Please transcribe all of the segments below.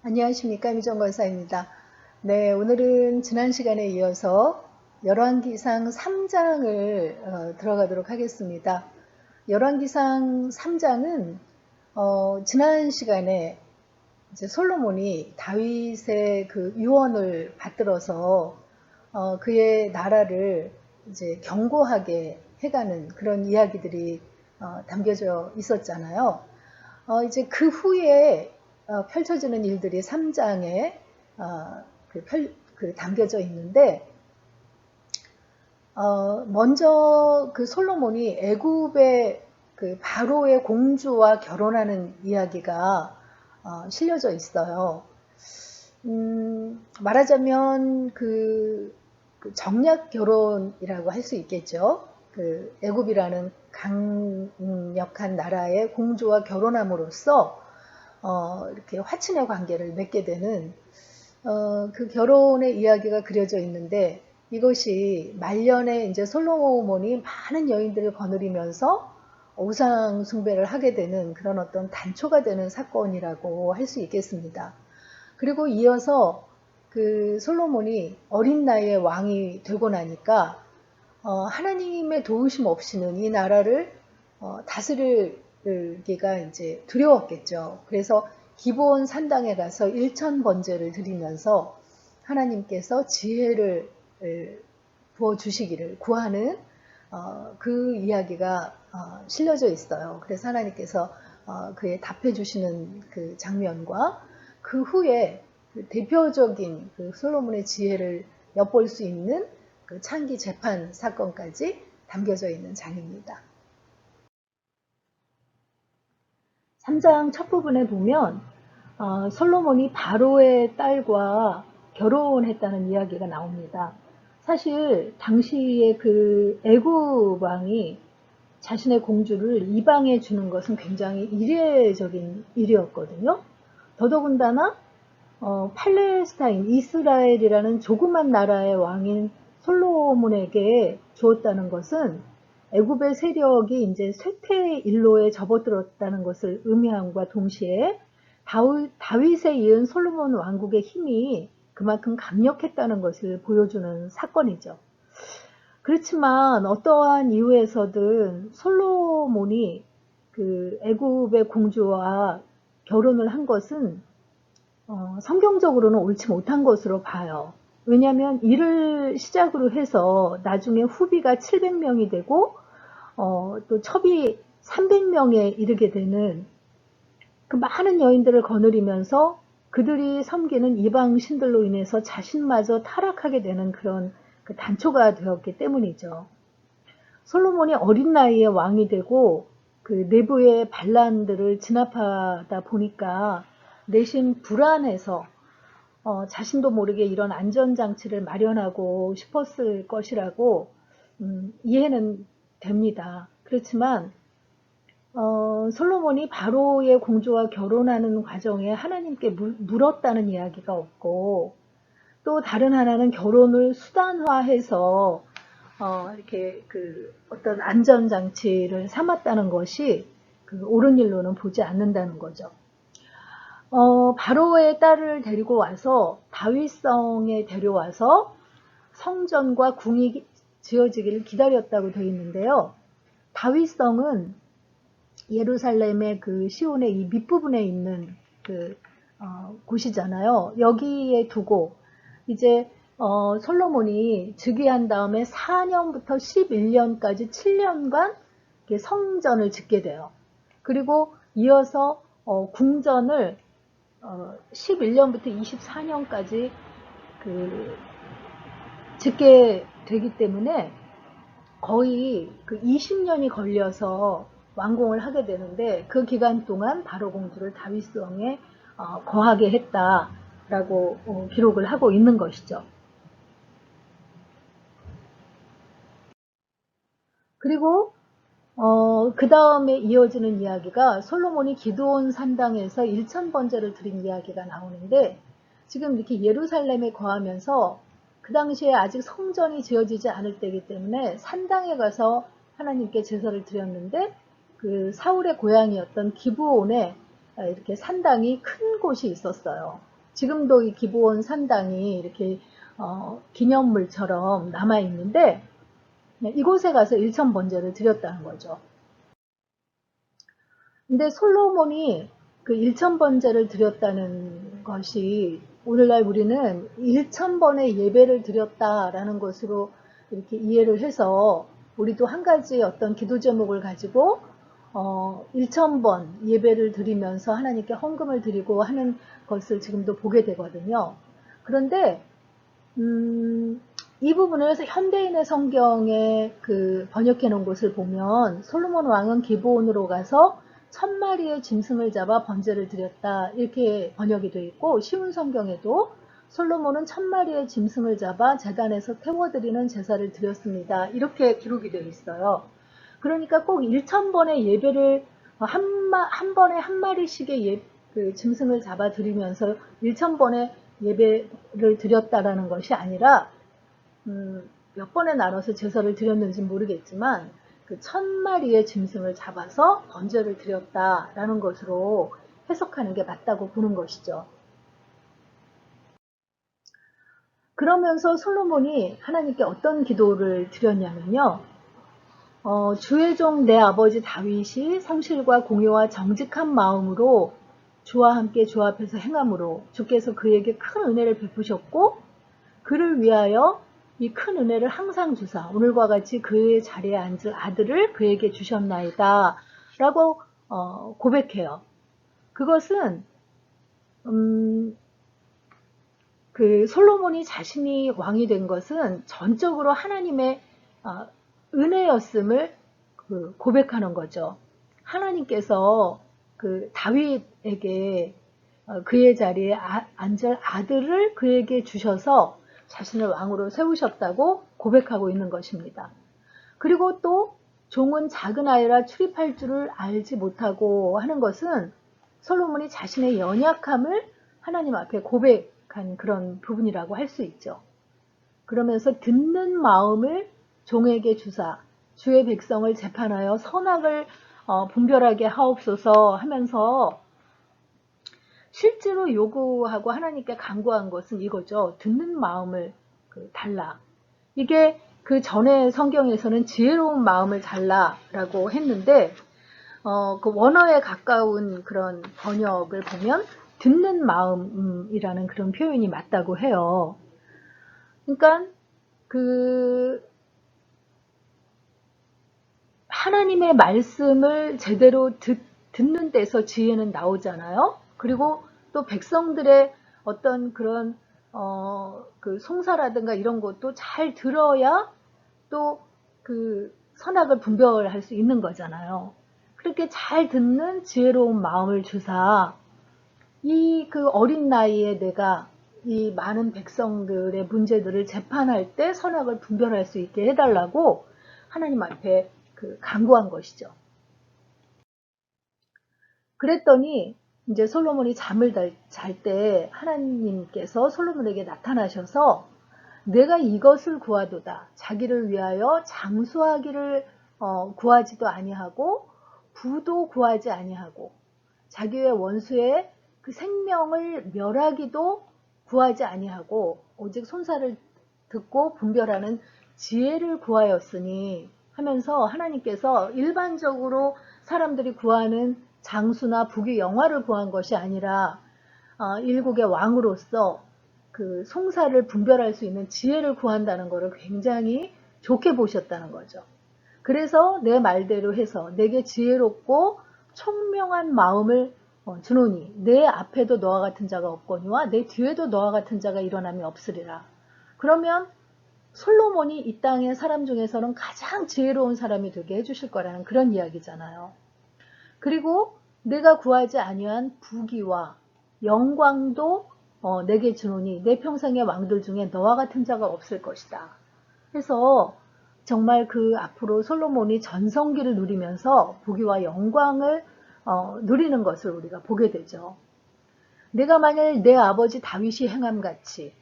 안녕하십니까, 미정 권사입니다. 네, 오늘은 지난 시간에 이어서 열왕기상 3장을 들어가도록 하겠습니다. 열왕기상 3장은 지난 시간에 이제 솔로몬이 다윗의 그 유언을 받들어서 그의 나라를 이제 견고하게 해가는 그런 이야기들이 담겨져 있었잖아요. 이제 그 후에 펼쳐지는 일들이 3장에 담겨져 있는데, 먼저 그 솔로몬이 애굽의 그 바로의 공주와 결혼하는 이야기가 실려져 있어요. 말하자면 그 정략 결혼이라고 할 수 있겠죠. 그 애굽이라는 강력한 나라의 공주와 결혼함으로써 이렇게 화친의 관계를 맺게 되는 그 결혼의 이야기가 그려져 있는데, 이것이 말년에 이제 솔로몬이 많은 여인들을 거느리면서 우상 숭배를 하게 되는 그런 어떤 단초가 되는 사건이라고 할 수 있겠습니다. 그리고 이어서 그 솔로몬이 어린 나이에 왕이 되고 나니까 하나님의 도우심 없이는 이 나라를 다스리기가 이제 두려웠겠죠. 그래서 기브온 산당에 가서 일천 번제를 드리면서 하나님께서 지혜를 부어 주시기를 구하는 그 이야기가 실려져 있어요. 그래서 하나님께서 그에 답해 주시는 그 장면과 그 후에 그 대표적인 그 솔로몬의 지혜를 엿볼 수 있는 그 창기 재판 사건까지 담겨져 있는 장입니다. 3장 첫 부분에 보면 솔로몬이 바로의 딸과 결혼했다는 이야기가 나옵니다. 사실 당시에 그 애굽 왕이 자신의 공주를 이방해 주는 것은 굉장히 이례적인 일이었거든요. 더더군다나 팔레스타인, 이스라엘이라는 조그만 나라의 왕인 솔로몬에게 주었다는 것은 애굽의 세력이 이제 쇠퇴 일로에 접어들었다는 것을 의미함과 동시에 다윗에 이은 솔로몬 왕국의 힘이 그만큼 강력했다는 것을 보여주는 사건이죠. 그렇지만 어떠한 이유에서든 솔로몬이 그 애굽의 공주와 결혼을 한 것은 성경적으로는 옳지 못한 것으로 봐요. 왜냐하면 이를 시작으로 해서 나중에 후비가 700명이 되고 또 첩이 300명에 이르게 되는 그 많은 여인들을 거느리면서 그들이 섬기는 이방 신들로 인해서 자신마저 타락하게 되는 그런 그 단초가 되었기 때문이죠. 솔로몬이 어린 나이에 왕이 되고 그 내부의 반란들을 진압하다 보니까 내심 불안해서 자신도 모르게 이런 안전장치를 마련하고 싶었을 것이라고 이해는 됩니다. 그렇지만 솔로몬이 바로의 공주와 결혼하는 과정에 하나님께 물었다는 이야기가 없고, 또 다른 하나는 결혼을 수단화해서 이렇게 그 어떤 안전장치를 삼았다는 것이 그 옳은 일로는 보지 않는다는 거죠. 바로의 딸을 데리고 와서 다윗성에 데려와서 성전과 궁이 지어지기를 기다렸다고 되어 있는데요. 다윗성은 예루살렘의 그 시온의 이 밑부분에 있는 그 곳이잖아요. 여기에 두고 이제 솔로몬이 즉위한 다음에 4년부터 11년까지 7년간 성전을 짓게 돼요. 그리고 이어서 궁전을 11년부터 24년까지 그 짓게 되기 때문에 거의 그 20년이 걸려서 완공을 하게 되는데, 그 기간 동안 바로 공주를 다윗성에 거하게 했다라고 기록을 하고 있는 것이죠. 그리고 그 다음에 이어지는 이야기가 솔로몬이 기드온 산당에서 1000번제를 드린 이야기가 나오는데, 지금 이렇게 예루살렘에 거하면서 그 당시에 아직 성전이 지어지지 않을 때이기 때문에 산당에 가서 하나님께 제사를 드렸는데, 그 사울의 고향이었던 기브온에 이렇게 산당이 큰 곳이 있었어요. 지금도 이 기브온 산당이 이렇게 기념물처럼 남아 있는데 이곳에 가서 1000번제를 드렸다는 거죠. 근데 솔로몬이 그 1000번제를 드렸다는 것이 오늘날 우리는 1000번의 예배를 드렸다라는 것으로 이렇게 이해를 해서 우리도 한 가지 어떤 기도 제목을 가지고 1000번 예배를 드리면서 하나님께 헌금을 드리고 하는 것을 지금도 보게 되거든요. 그런데 이 부분을 현대인의 성경에 그 번역해 놓은 곳을 보면 솔로몬 왕은 기브온으로 가서 1000마리의 짐승을 잡아 번제를 드렸다 이렇게 번역이 되어 있고, 쉬운 성경에도 솔로몬은 1000마리의 짐승을 잡아 제단에서 태워드리는 제사를 드렸습니다 이렇게 기록이 되어 있어요. 그러니까 꼭 1000번의 예배를 한 번에 한 마리씩의 그 짐승을 잡아 드리면서 1000번의 예배를 드렸다라는 것이 아니라 몇 번에 나눠서 제사를 드렸는지 모르겠지만 그 1000마리의 짐승을 잡아서 번제를 드렸다라는 것으로 해석하는 게 맞다고 보는 것이죠. 그러면서 솔로몬이 하나님께 어떤 기도를 드렸냐면요. 주의 종 내 아버지 다윗이 성실과 공의와 정직한 마음으로 주와 함께 주 앞에서 행함으로 주께서 그에게 큰 은혜를 베푸셨고 그를 위하여 이 큰 은혜를 항상 주사 오늘과 같이 그의 자리에 앉을 아들을 그에게 주셨나이다 라고 고백해요. 그것은 그 솔로몬이 자신이 왕이 된 것은 전적으로 하나님의 은혜였음을 고백하는 거죠. 하나님께서 그 다윗에게 그의 자리에 앉을 아들을 그에게 주셔서 자신을 왕으로 세우셨다고 고백하고 있는 것입니다. 그리고 또 종은 작은 아이라 출입할 줄을 알지 못하고 하는 것은 솔로몬이 자신의 연약함을 하나님 앞에 고백한 그런 부분이라고 할 수 있죠. 그러면서 듣는 마음을 종에게 주사 주의 백성을 재판하여 선악을 분별하게 하옵소서 하면서 실제로 요구하고 하나님께 간구한 것은 이거죠. 듣는 마음을 달라. 이게 그 전에 성경에서는 지혜로운 마음을 달라라고 했는데 그 원어에 가까운 그런 번역을 보면 듣는 마음이라는 그런 표현이 맞다고 해요. 그러니까 그 하나님의 말씀을 제대로 듣는 데서 지혜는 나오잖아요. 그리고 또 백성들의 어떤 그런 그 송사라든가 이런 것도 잘 들어야 또 그 선악을 분별할 수 있는 거잖아요. 그렇게 잘 듣는 지혜로운 마음을 주사 이 그 어린 나이에 내가 이 많은 백성들의 문제들을 재판할 때 선악을 분별할 수 있게 해달라고 하나님 앞에 간구한 것이죠. 그랬더니 이제 솔로몬이 잠을 잘 때 하나님께서 솔로몬에게 나타나셔서 내가 이것을 구하도다. 자기를 위하여 장수하기를 구하지도 아니하고 부도 구하지 아니하고 자기의 원수의 그 생명을 멸하기도 구하지 아니하고 오직 손사를 듣고 분별하는 지혜를 구하였으니 하면서 하나님께서 일반적으로 사람들이 구하는 장수나 부귀 영화를 구한 것이 아니라 일국의 왕으로서 그 송사를 분별할 수 있는 지혜를 구한다는 것을 굉장히 좋게 보셨다는 거죠. 그래서 내 말대로 해서 내게 지혜롭고 총명한 마음을 주노니 내 앞에도 너와 같은 자가 없거니와 내 뒤에도 너와 같은 자가 일어남이 없으리라. 그러면 솔로몬이 이 땅의 사람 중에서는 가장 지혜로운 사람이 되게 해주실 거라는 그런 이야기잖아요. 그리고 내가 구하지 아니한 부귀와 영광도 내게 주노니 내 평생의 왕들 중에 너와 같은 자가 없을 것이다. 해서 정말 그 앞으로 솔로몬이 전성기를 누리면서 부귀와 영광을 누리는 것을 우리가 보게 되죠. 내가 만일 내 아버지 다윗이 행함같이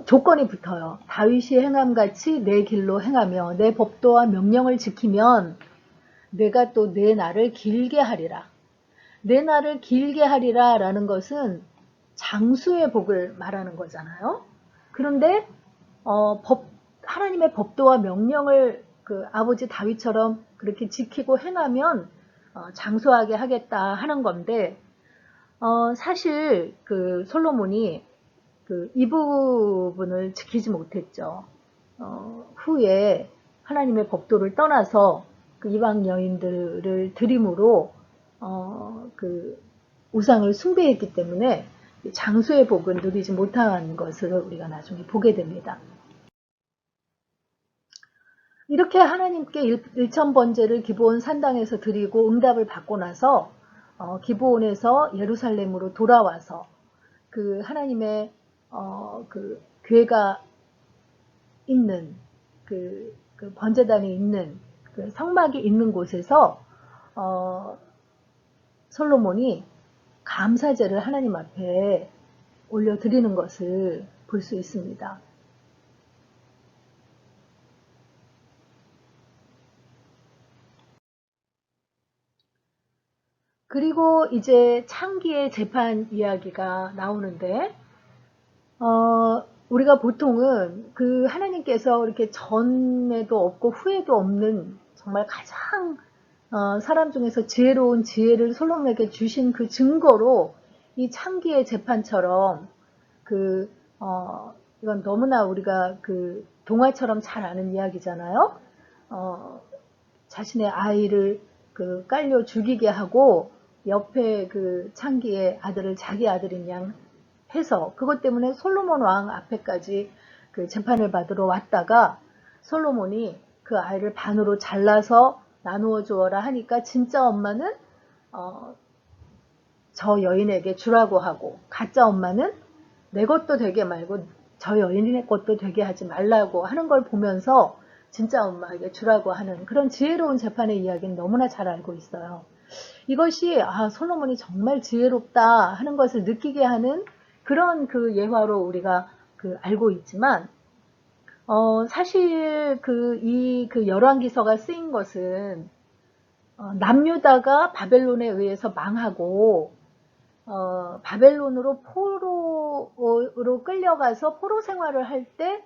조건이 붙어요. 다윗이 행함같이 내 길로 행하며 내 법도와 명령을 지키면 내가 또 내 날을 길게 하리라. 내 날을 길게 하리라 라는 것은 장수의 복을 말하는 거잖아요. 그런데 하나님의 법도와 명령을 그 아버지 다윗처럼 그렇게 지키고 행하면 장수하게 하겠다 하는 건데, 사실 그 솔로몬이 이 부분을 지키지 못했죠. 후에 하나님의 법도를 떠나서 그 이방 여인들을 들임으로 그 우상을 숭배했기 때문에 장수의 복은 누리지 못한 것을 우리가 나중에 보게 됩니다. 이렇게 하나님께 일천번제를 기브온 산당에서 드리고 응답을 받고 나서 기브온에서 예루살렘으로 돌아와서 그 하나님의 그 궤가 있는 그 번제단이 있는 그 성막이 있는 곳에서 솔로몬이 감사제를 하나님 앞에 올려드리는 것을 볼 수 있습니다. 그리고 이제 창기의 재판 이야기가 나오는데, 우리가 보통은 그 하나님께서 이렇게 전에도 없고 후에도 없는 정말 가장 사람 중에서 지혜로운 지혜를 솔로몬에게 주신 그 증거로 이 창기의 재판처럼 이건 너무나 우리가 그 동화처럼 잘 아는 이야기잖아요. 자신의 아이를 깔려 죽이게 하고 옆에 그 창기의 아들을 자기 아들인 양 해서 그것 때문에 솔로몬 왕 앞에까지 그 재판을 받으러 왔다가 솔로몬이 그 아이를 반으로 잘라서 나누어 주어라 하니까 진짜 엄마는 저 여인에게 주라고 하고 가짜 엄마는 내 것도 되게 말고 저 여인의 것도 되게 하지 말라고 하는 걸 보면서 진짜 엄마에게 주라고 하는 그런 지혜로운 재판의 이야기는 너무나 잘 알고 있어요. 이것이 솔로몬이 정말 지혜롭다 하는 것을 느끼게 하는 그런 그 예화로 우리가 알고 있지만, 사실 이 열왕기서가 쓰인 것은 남유다가 바벨론에 의해서 망하고 바벨론으로 포로로 끌려가서 포로 생활을 할 때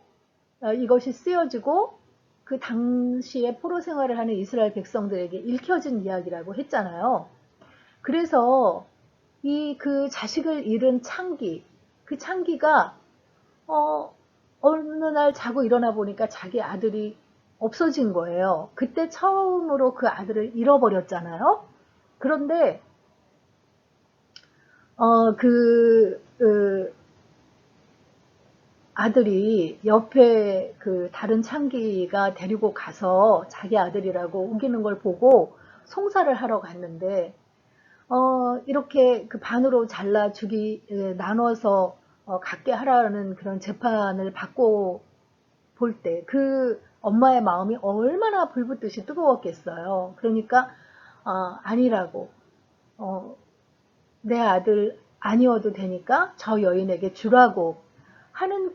이것이 쓰여지고 그 당시에 포로 생활을 하는 이스라엘 백성들에게 읽혀진 이야기라고 했잖아요. 그래서 그 자식을 잃은 창기, 그 창기가 어느 날 자고 일어나 보니까 자기 아들이 없어진 거예요. 그때 처음으로 그 아들을 잃어버렸잖아요. 그런데 아들이 옆에 다른 창기가 데리고 가서 자기 아들이라고 우기는 걸 보고 송사를 하러 갔는데, 이렇게 반으로 잘라 나눠서 갖게 하라는 그런 재판을 받고 볼 때 엄마의 마음이 얼마나 불붙듯이 뜨거웠겠어요. 그러니까 아니라고, 내 아들 아니어도 되니까 저 여인에게 주라고 하는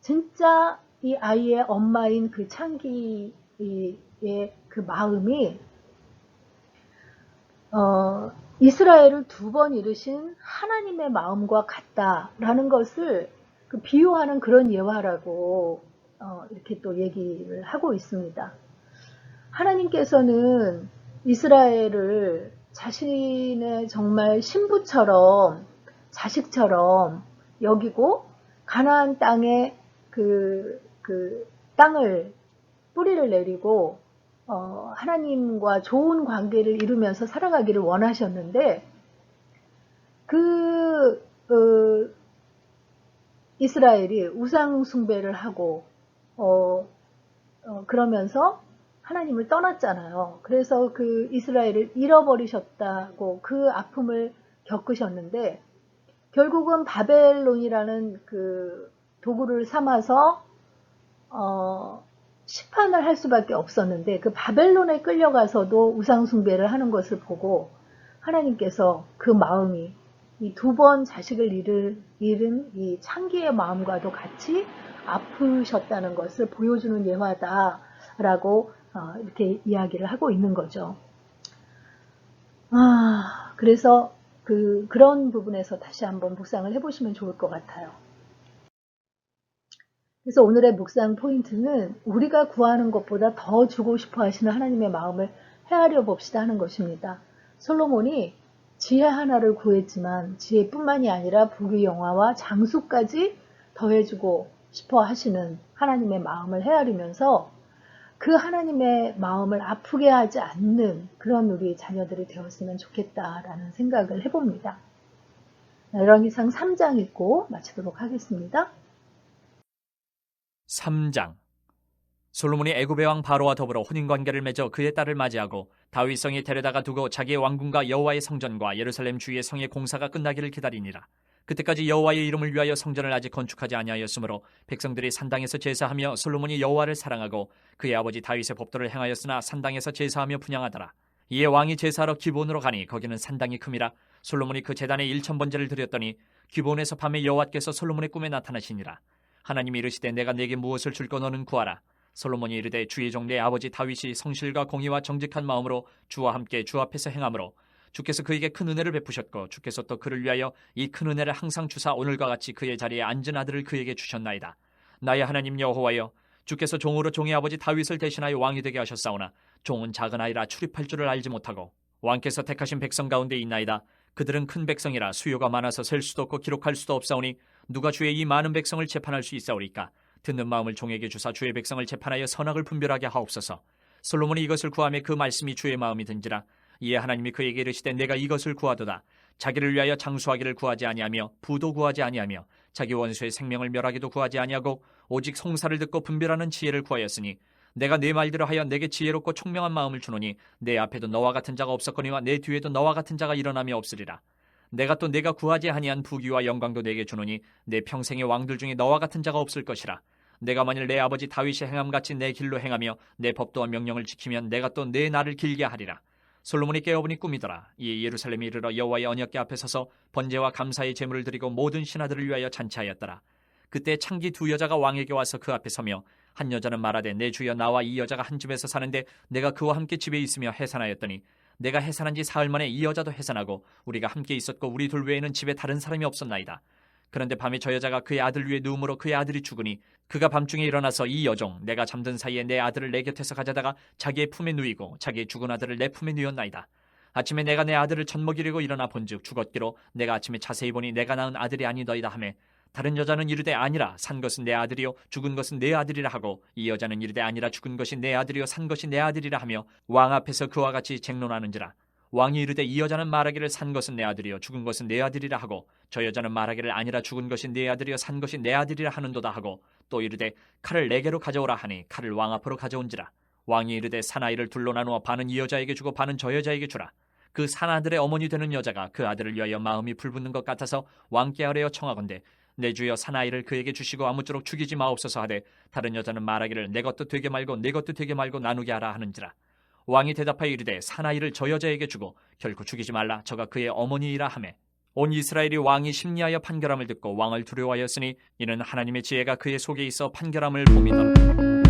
진짜 이 아이의 엄마인 그 창기의 그 마음이 이스라엘을 2번 이루신 하나님의 마음과 같다라는 것을 비유하는 그런 예화라고 이렇게 또 얘기를 하고 있습니다. 하나님께서는 이스라엘을 자신의 정말 신부처럼 자식처럼 여기고 가나안 땅에 땅을 뿌리를 내리고 하나님과 좋은 관계를 이루면서 살아가기를 원하셨는데 이스라엘이 우상 숭배를 하고 그러면서 하나님을 떠났잖아요. 그래서 이스라엘을 잃어버리셨다고 그 아픔을 겪으셨는데 결국은 바벨론이라는 도구를 삼아서 심판을 할 수밖에 없었는데 그 바벨론에 끌려가서도 우상 숭배를 하는 것을 보고 하나님께서 그 마음이 이 2번 자식을 잃은 이 창기의 마음과도 같이 아프셨다는 것을 보여주는 예화다라고 이렇게 이야기를 하고 있는 거죠. 그래서 그런 부분에서 다시 한번 묵상을 해보시면 좋을 것 같아요. 그래서 오늘의 묵상 포인트는 우리가 구하는 것보다 더 주고 싶어 하시는 하나님의 마음을 헤아려 봅시다 하는 것입니다. 솔로몬이 지혜 하나를 구했지만 지혜뿐만이 아니라 부귀 영화와 장수까지 더해주고 싶어 하시는 하나님의 마음을 헤아리면서 그 하나님의 마음을 아프게 하지 않는 그런 우리 자녀들이 되었으면 좋겠다라는 생각을 해봅니다. 열왕기상 3장 읽고 마치도록 하겠습니다. 3장. 솔로몬이 애굽의 왕 바로와 더불어 혼인관계를 맺어 그의 딸을 맞이하고 다윗 성에 데려다가 두고 자기의 왕궁과 여호와의 성전과 예루살렘 주위의 성의 공사가 끝나기를 기다리니라. 그때까지 여호와의 이름을 위하여 성전을 아직 건축하지 아니하였으므로 백성들이 산당에서 제사하며 솔로몬이 여호와를 사랑하고 그의 아버지 다윗의 법도를 행하였으나 산당에서 제사하며 분향하더라. 이에 왕이 제사하러 기브온으로 가니 거기는 산당이 큼이라. 솔로몬이 그 제단에 1000번제를 드렸더니 기브온에서 밤에 여호와께서 솔로몬의 꿈에 나타나시니라. 하나님이 이르시되 내가 네게 무엇을 줄까 너는 구하라. 솔로몬이 이르되 주의 종 내 아버지 다윗이 성실과 공의와 정직한 마음으로 주와 함께 주 앞에서 행함으로 주께서 그에게 큰 은혜를 베푸셨고 주께서 또 그를 위하여 이 큰 은혜를 항상 주사 오늘과 같이 그의 자리에 앉은 아들을 그에게 주셨나이다. 나의 하나님 여호와여, 주께서 종으로 종의 아버지 다윗을 대신하여 왕이 되게 하셨사오나 종은 작은 아이라 출입할 줄을 알지 못하고 왕께서 택하신 백성 가운데 있나이다. 그들은 큰 백성이라 수요가 많아서 셀 수도 없고 기록할 수도 없사오니 누가 주의 이 많은 백성을 재판할 수 있사오리까? 듣는 마음을 종에게 주사 주의 백성을 재판하여 선악을 분별하게 하옵소서. 솔로몬이 이것을 구하며 그 말씀이 주의 마음이 든지라. 이에 하나님이 그에게 이르시되 내가 이것을 구하도다. 자기를 위하여 장수하기를 구하지 아니하며 부도 구하지 아니하며 자기 원수의 생명을 멸하기도 구하지 아니하고 오직 송사를 듣고 분별하는 지혜를 구하였으니 내가 네 말대로 하여 내게 지혜롭고 총명한 마음을 주노니 내 앞에도 너와 같은 자가 없었거니와 내 뒤에도 너와 같은 자가 일어나며 없으리라. 내가 또 내가 구하지 아니한 부귀와 영광도 내게 주노니 내 평생의 왕들 중에 너와 같은 자가 없을 것이라. 내가 만일 내 아버지 다윗이 행함같이 내 길로 행하며 내 법도와 명령을 지키면 내가 또 내 날을 길게 하리라. 솔로몬이 깨어보니 꿈이더라. 이에 예루살렘에 이르러 여호와의 언약궤 앞에 서서 번제와 감사의 제물을 드리고 모든 신하들을 위하여 잔치하였더라. 그때 창기 두 여자가 왕에게 와서 그 앞에 서며 한 여자는 말하되 내 주여 나와 이 여자가 한 집에서 사는데 내가 그와 함께 집에 있으며 해산하였더니 내가 해산한 지 사흘 만에 이 여자도 해산하고 우리가 함께 있었고 우리 둘 외에는 집에 다른 사람이 없었나이다. 그런데 밤에 저 여자가 그의 아들 위에 누움으로 그의 아들이 죽으니 그가 밤중에 일어나서 이 여종 내가 잠든 사이에 내 아들을 내 곁에서 가져다가 자기의 품에 누이고 자기의 죽은 아들을 내 품에 누였나이다. 아침에 내가 내 아들을 젖먹이려고 일어나 본즉 죽었기로 내가 아침에 자세히 보니 내가 낳은 아들이 아니더이다 하매 다른 여자는 이르되 아니라 산 것은 내 아들이요 죽은 것은 내 아들이라 하고 이 여자는 이르되 아니라 죽은 것이 내 아들이요 산 것이 내 아들이라 하며 왕 앞에서 그와 같이 쟁론하는지라. 왕이 이르되 이 여자는 말하기를 산 것은 내 아들이요 죽은 것은 내 아들이라 하고 저 여자는 말하기를 아니라 죽은 것이 내 아들이요 산 것이 내 아들이라 하는도다 하고 또 이르되 칼을 내게로 가져오라 하니 칼을 왕 앞으로 가져온지라. 왕이 이르되 사나이를 둘로 나누어 반은 이 여자에게 주고 반은 저 여자에게 주라. 그 사나들의 어머니 되는 여자가 그 아들을 위하여 마음이 불붙는 것 같아서 왕께 아뢰어 청하건대 내 주여 사나이를 그에게 주시고 아무쪼록 죽이지 마옵소서 하되 다른 여자는 말하기를 내 것도 되게 말고 내 것도 되게 말고 나누게 하라 하는지라. 왕이 대답하여 이르되 사나이를 저 여자에게 주고 결코 죽이지 말라. 저가 그의 어머니이라 하매 온 이스라엘이 왕이 심리하여 판결함을 듣고 왕을 두려워하였으니 이는 하나님의 지혜가 그의 속에 있어 판결함을 봄이더라.